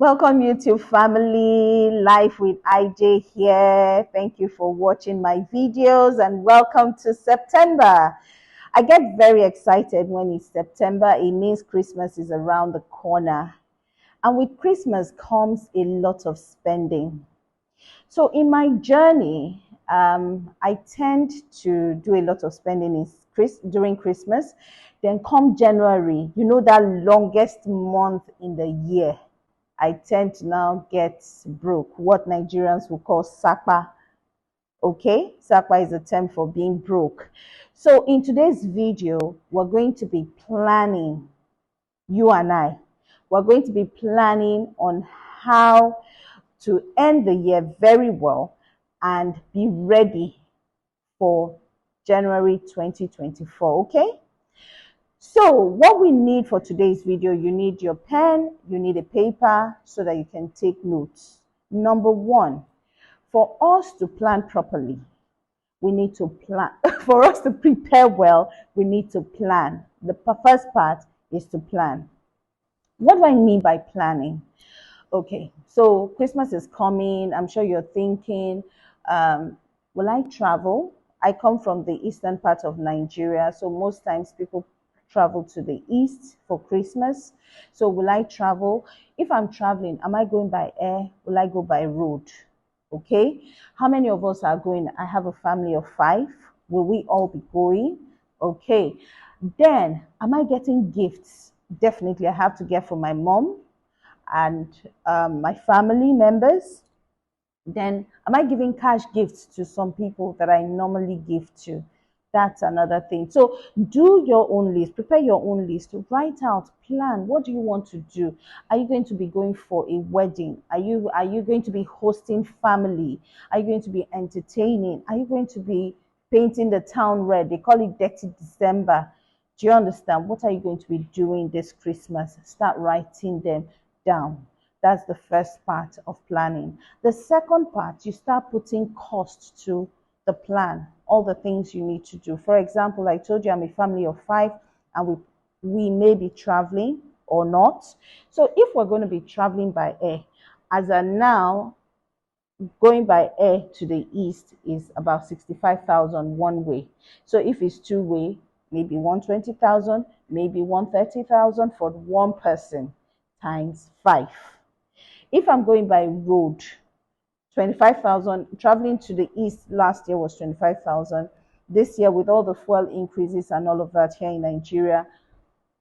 Welcome YouTube family, Life with IJ here. Thank you for watching my videos and welcome to September. I get very excited when it's September. It means Christmas is around the corner. And with Christmas comes a lot of spending. So in my journey, I tend to do a lot of spending during Christmas. Then come January, that longest month in the year, I tend to now get broke, what Nigerians will call sapa. Okay, sapa is a term for being broke. So in today's video, we're going to be planning, you and we're going to be planning on how to end the year very well and be ready for January 2024. Okay. So what we need for today's video, you need your pen, you need a paper so that you can take notes. Number one, for us to plan properly, we need to plan. For us to prepare well, we need to plan. The first part is to plan. What do I mean by planning? Okay, so Christmas is coming. I'm sure you're thinking, will I travel? I come from the eastern part of Nigeria, so most times people travel to the east for Christmas. So will I travel? If I'm traveling, am I going by air? Will I go by road? Okay. How many of us are going? I have a family of 5. Will we all be going? Okay. Then, am I getting gifts? Definitely, I have to get for my mom and my family members. Then, am I giving cash gifts to some people that I normally give to? That's another thing. So do your own list, prepare your own list, write out, plan. What do you want to do? Are you going to be going for a wedding? Are you going to be hosting family? Are you going to be entertaining? Are you going to be painting the town red? They call it Dirty December. Do you understand? What are you going to be doing this Christmas? Start writing them down. That's the first part of planning. The second part, you start putting cost to the plan, all the things you need to do. For example, I told you I'm a family of 5 and we may be traveling or not. So if we're going to be traveling by air, as of now, going by air to the east is about 65,000 one way. So if it's two way, maybe 120,000, maybe 130,000 for one person times 5. If I'm going by road, 25,000. Traveling to the east last year was 25,000. This year, with all the fuel increases and all of that here in Nigeria,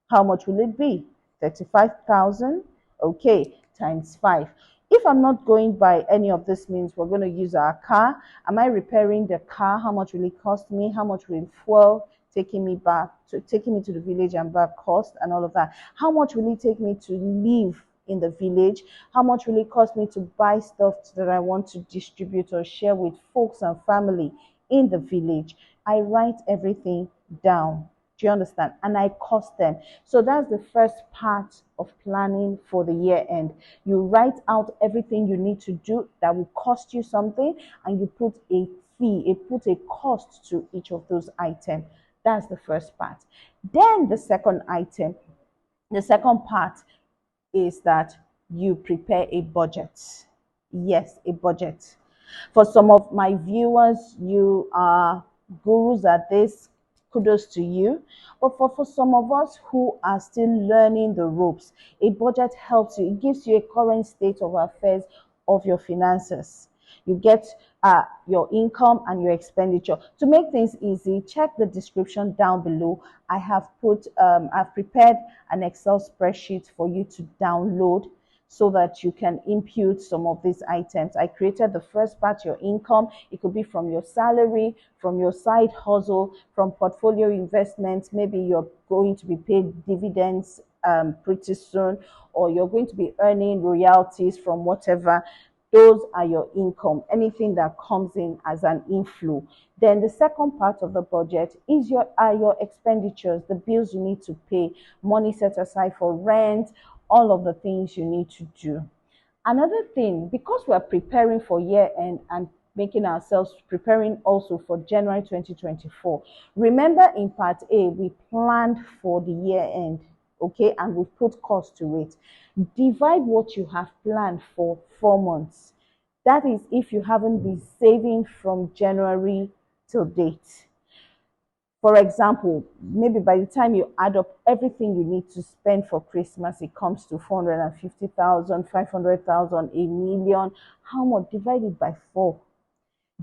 how much will it be? 35,000. Okay, times 5. If I'm not going by any of this means, we're going to use our car. Am I repairing the car? How much will it cost me? How much will fuel taking me to the village and back cost and all of that? How much will it take me to leave in the village? How much will it cost me to buy stuff that I want to distribute or share with folks and family in the village? I write everything down. Do you understand? And I cost them. So that's the first part of planning for the year end. You write out everything you need to do that will cost you something, and you put a fee, put a cost to each of those items. That's the first part. Then the second part is that you prepare a budget. Yes, a budget. For some of my viewers, you are gurus at this. Kudos to you. But for some of us who are still learning the ropes, a budget helps you. It gives you a current state of affairs of your finances. You get your income and your expenditure. To make things easy, check the description down below. I've prepared an Excel spreadsheet for you to download so that you can impute some of these items. I created the first part, your income. It could be from your salary, from your side hustle, from portfolio investments. Maybe you're going to be paid dividends pretty soon, or you're going to be earning royalties from whatever. Those are your income, anything that comes in as an inflow. Then the second part of the budget is your expenditures, the bills you need to pay, money set aside for rent, all of the things you need to do. Another thing, because we're preparing for year end and making ourselves preparing also for January 2024, remember in part A, we planned for the year end. okay, and we've put cost to it. Divide what you have planned for 4 months. That is if you haven't been saving from January till date. For example, maybe by the time you add up everything you need to spend for Christmas, it comes to 450,000, 500,000, a million. How much? Divide it by 4.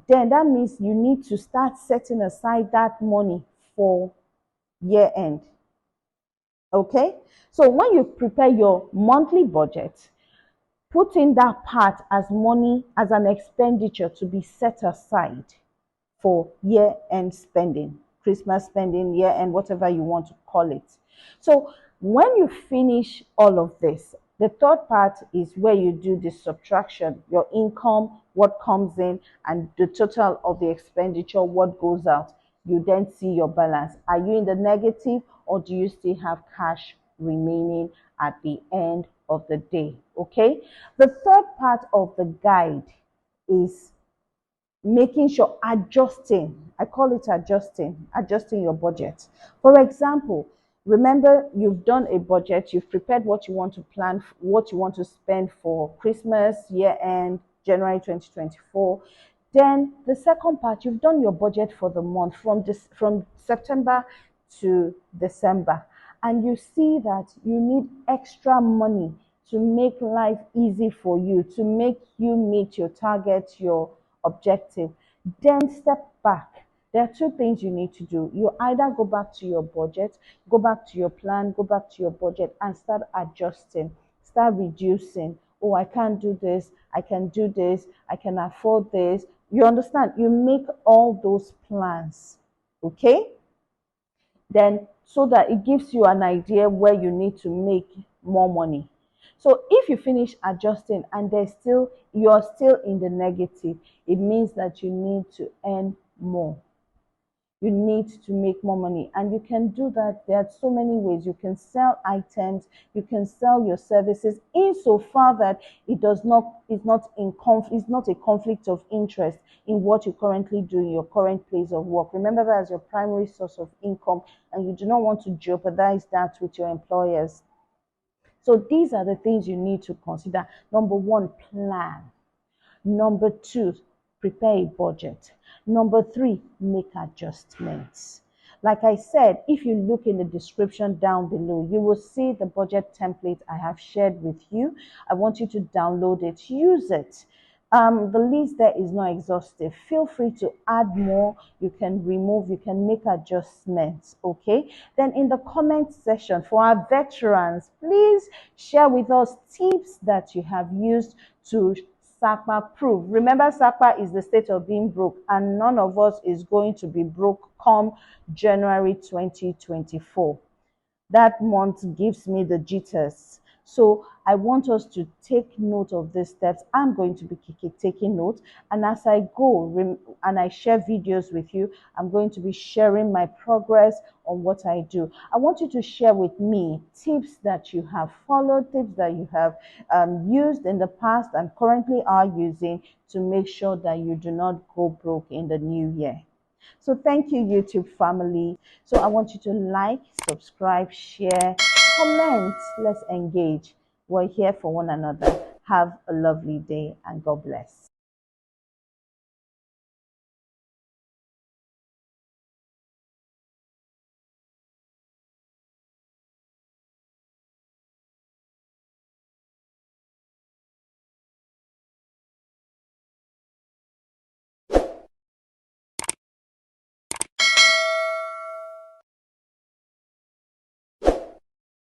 Then that means you need to start setting aside that money for year end. Okay? So when you prepare your monthly budget, put in that part as money, as an expenditure to be set aside for year end spending, Christmas spending, year end, whatever you want to call it. So when you finish all of this, the third part is where you do the subtraction, your income, what comes in, and the total of the expenditure, what goes out. You then see your balance. Are you in the negative, or do you still have cash remaining at the end of the day? Okay. The third part of the guide is making sure adjusting. I call it adjusting your budget. For example, remember you've done a budget, you've prepared what you want to plan, what you want to spend for Christmas, year end, January 2024. Then the second part, you've done your budget for the month from September to December, and you see that you need extra money to make life easy for you, to make you meet your targets, your objective. Then step back. There are two things you need to do. You either go back to your budget, go back to your plan, go back to your budget, and start adjusting, start reducing. Oh, I can't do this, I can do this, I can afford this. You understand? You make all those plans, okay? Then so that it gives you an idea where you need to make more money. So if you finish adjusting and you're still in the negative, it means that you need to earn more. You need to make more money, and you can do that. There are so many ways. You can sell items, you can sell your services, insofar that it's not a conflict of interest in what you currently do in your current place of work. Remember that as your primary source of income, and you do not want to jeopardize that with your employers. So these are the things you need to consider. Number one, plan. Number two, prepare a budget. Number three, make adjustments. Like I said, if you look in the description down below, you will see the budget template I have shared with you. I want you to download it, use it. The list there is not exhaustive. Feel free to add more. You can remove, you can make adjustments. Okay. Then in the comment section for our veterans, please share with us tips that you have used to SACPA proof. Remember, SACPA is the state of being broke, and none of us is going to be broke come January 2024. That month gives me the jitters. So I want us to take note of these steps. I'm going to be taking note. And as I go and I share videos with you, I'm going to be sharing my progress on what I do. I want you to share with me tips that you have followed, tips that you have used in the past and currently are using to make sure that you do not go broke in the new year. So thank you, YouTube family. So I want you to like, subscribe, share, comment. Let's engage. We're here for one another. Have a lovely day and God bless.